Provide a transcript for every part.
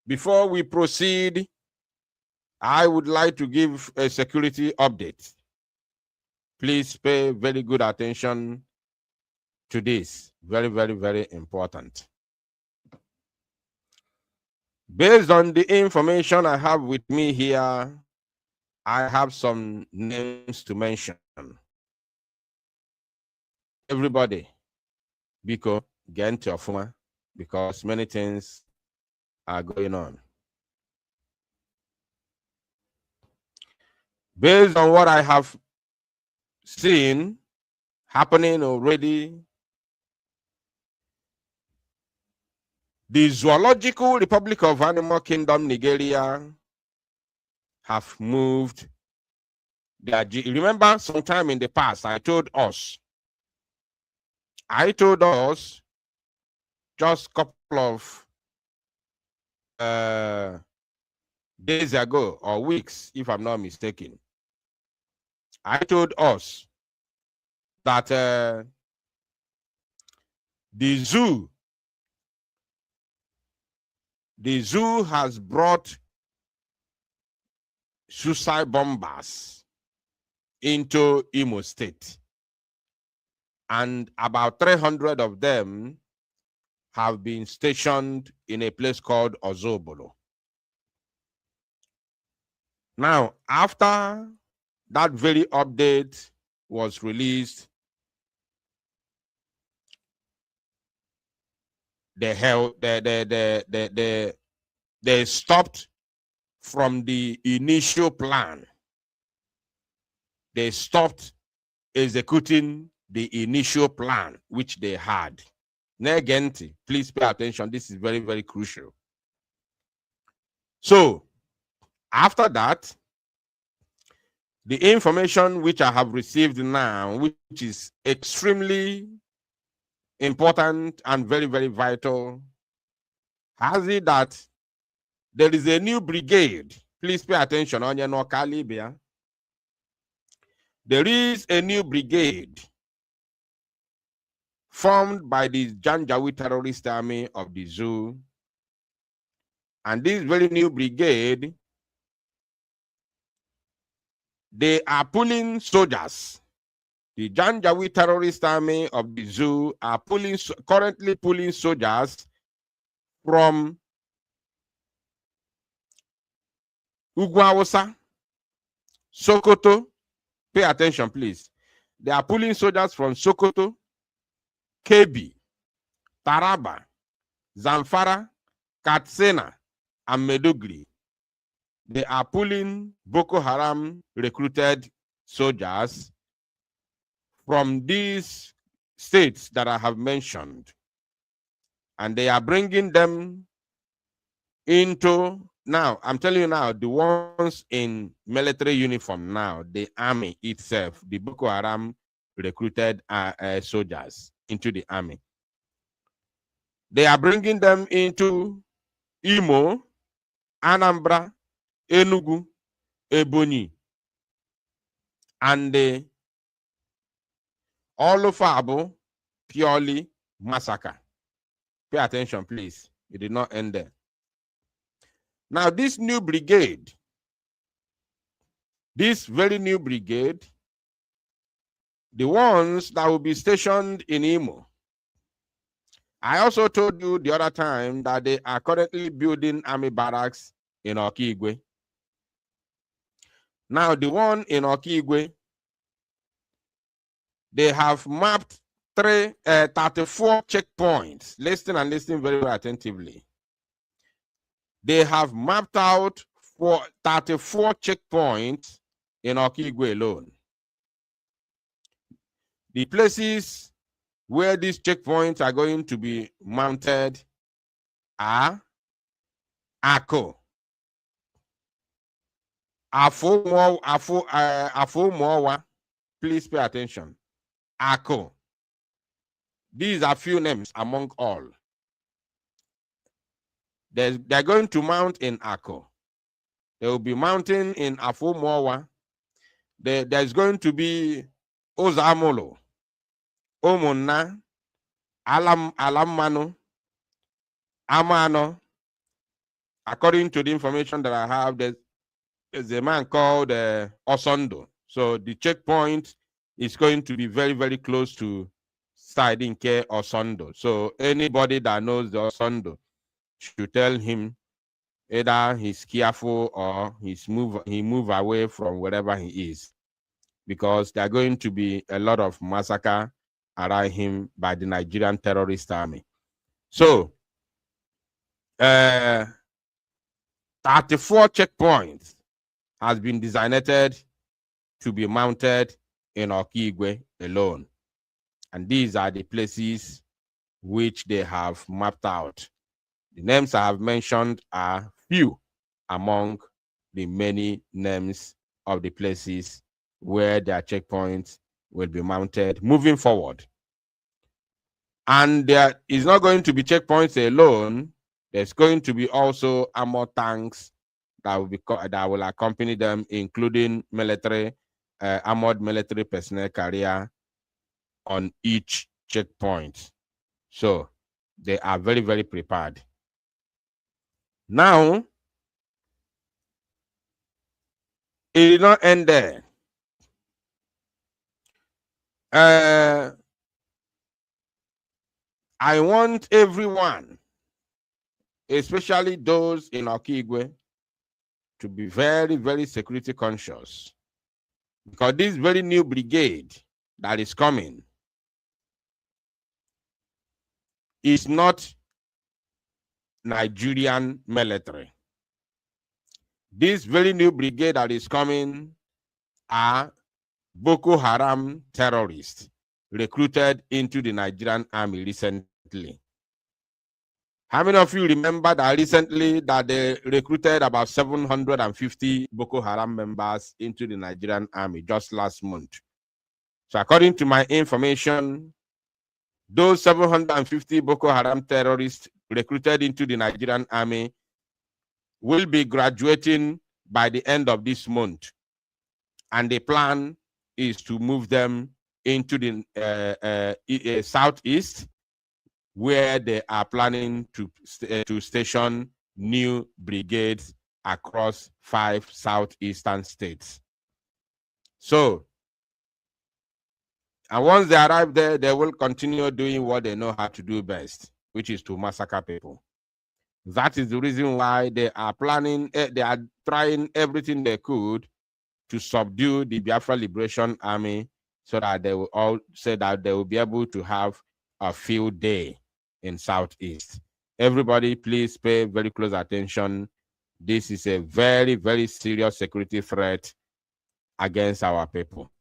Before we proceed, I would like to give a security update. Please pay very good attention to this. Very, very, very important. Based on the information I have with me here, I have some names to mention. Everybody, Biko, get into your phone because many things are going on. Based on what I have seen happening already, the Zoological Republic of Animal Kingdom, Nigeria, have moved. Remember, sometime in the past, I told us just a couple of days ago or weeks, if I'm not mistaken, I told us that the zoo has brought suicide bombers into Imo State, and about 300 of them have been stationed in a place called Ozobolo. Now, after that very update was released, they stopped from the initial plan. They stopped executing the initial plan which they had. Negenti, please pay attention. This is very, very crucial. So, after that, the information which I have received now, which is extremely important and very, very vital, has it that there is a new brigade. Please pay attention on your Libya. There is a new brigade formed by the Janjaweed terrorist army of the zoo. And this very new brigade, they are pulling soldiers. The Janjaweed terrorist army of the zoo are currently pulling soldiers from Ugwawosa, Sokoto. Pay attention, please. They are pulling soldiers from Sokoto, Kebbi, Taraba, Zamfara, Katsina, and Medugri. They are pulling Boko Haram recruited soldiers from these states that I have mentioned. And they are bringing them into, now, I'm telling you now, the ones in military uniform now, the army itself, the Boko Haram recruited soldiers into the army. They are bringing them into Imo, Anambra, Enugu, Ebonyi, and all of Abo, purely massacre. Pay attention, please. It did not end there. Now, this new brigade, this very new brigade, the ones that will be stationed in Imo, I also told you the other time that they are currently building army barracks in Okigwe. Now, the one in Okigwe, they have mapped 34 checkpoints. Listen and listen very, very attentively. They have mapped out for 34 checkpoints in Okigwe alone. The places where these checkpoints are going to be mounted are Ako, Afo, please pay attention. Ako. These are few names among all. They're going to mount in Ako. They will be mounting in Afo. There's going to be Ozamolo, Omona, Alamano, Amano, according to the information that I have, there's a man called Osondo. So the checkpoint is going to be very, very close to Sidinke Osondo. So anybody that knows the Osondo should tell him either he's careful or he move away from wherever he is, because there are going to be a lot of massacre around him by the Nigerian terrorist army. So 34 checkpoints has been designated to be mounted in Okigwe alone. And these are the places which they have mapped out. The names I have mentioned are few among the many names of the places where their checkpoints will be mounted moving forward. And there is not going to be checkpoints alone. There's going to be also armored tanks that will accompany them, including military armored military personnel carrier on each checkpoint. So they are very, very prepared. Now, it did not end there. I want everyone, especially those in Okigwe, to be very, very security conscious, because this very new brigade that is coming is not Nigerian military. This very new brigade that is coming are Boko Haram terrorists recruited into the Nigerian army recently. How many of you remember that recently that they recruited about 750 Boko Haram members into the Nigerian army just last month? So according to my information, those 750 Boko Haram terrorists recruited into the Nigerian army will be graduating by the end of this month. And the plan is to move them into the southeast, where they are planning to station new brigades across 5 southeastern states. So, and once they arrive there, they will continue doing what they know how to do best, which is to massacre people. That is the reason why they are planning, they are trying everything they could to subdue the Biafra Liberation Army, so that they will all say that they will be able to have a field day in Southeast. Everybody, please pay very close attention. This is a very, very serious security threat against our people.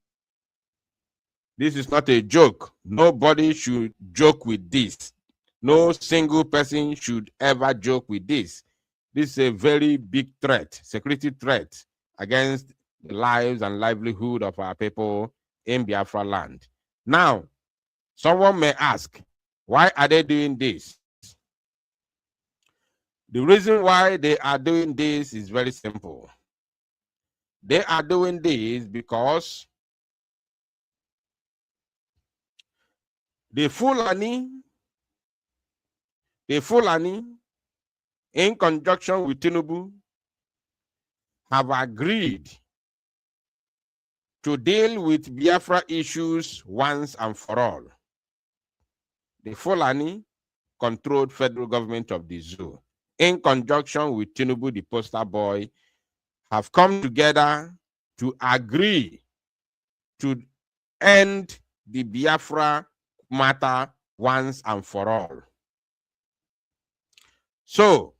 This is not a joke. Nobody should joke with this. No single person should ever joke with this. This is a very big threat, security threat against the lives and livelihood of our people in Biafra land. Now, someone may ask, why are they doing this? The reason why they are doing this is very simple. They are doing this because the Fulani, in conjunction with Tinubu, have agreed to deal with Biafra issues once and for all. The Fulani controlled federal government of the zoo, in conjunction with Tinubu, the poster boy, have come together to agree to end the Biafra matter once and for all. So,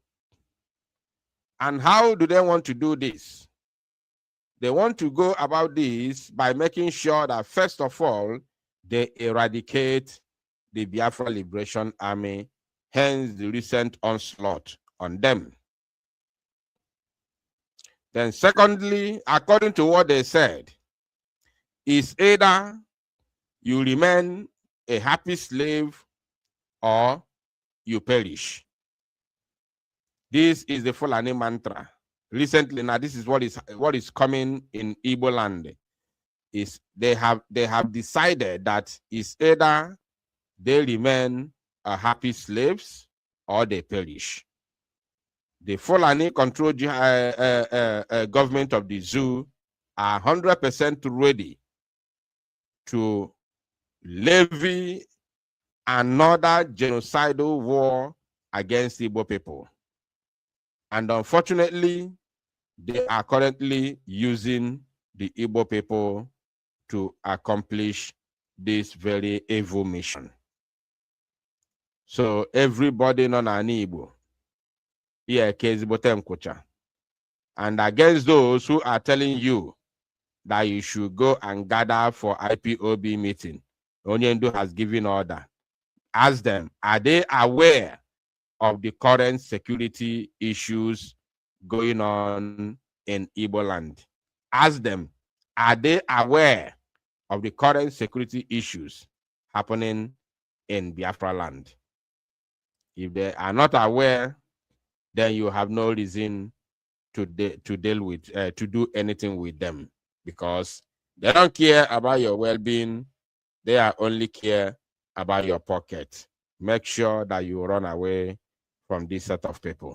and how do they want to do this? They want to go about this by making sure that, first of all, they eradicate the Biafra Liberation Army, hence the recent onslaught on them. Then secondly, according to what they said, is either you remain a happy slave or you perish. This is the Fulani mantra. Recently, now this is what is coming in Igbo land. Is they have decided that it's either they remain happy slaves or they perish. the Fulani control government of the zoo are 100% ready to levy another genocidal war against Igbo people. And unfortunately, they are currently using the Igbo people to accomplish this very evil mission. So everybody non Igbo, and against those who are telling you that you should go and gather for IPOB meeting, Onyendu has given order. Ask them, are they aware of the current security issues going on in Igbo land? Ask them, are they aware of the current security issues happening in Biafra land? If they are not aware, then you have no reason to deal with, to do anything with them, because they don't care about your well-being. They are only care about your pocket. Make sure that you run away from this set of people.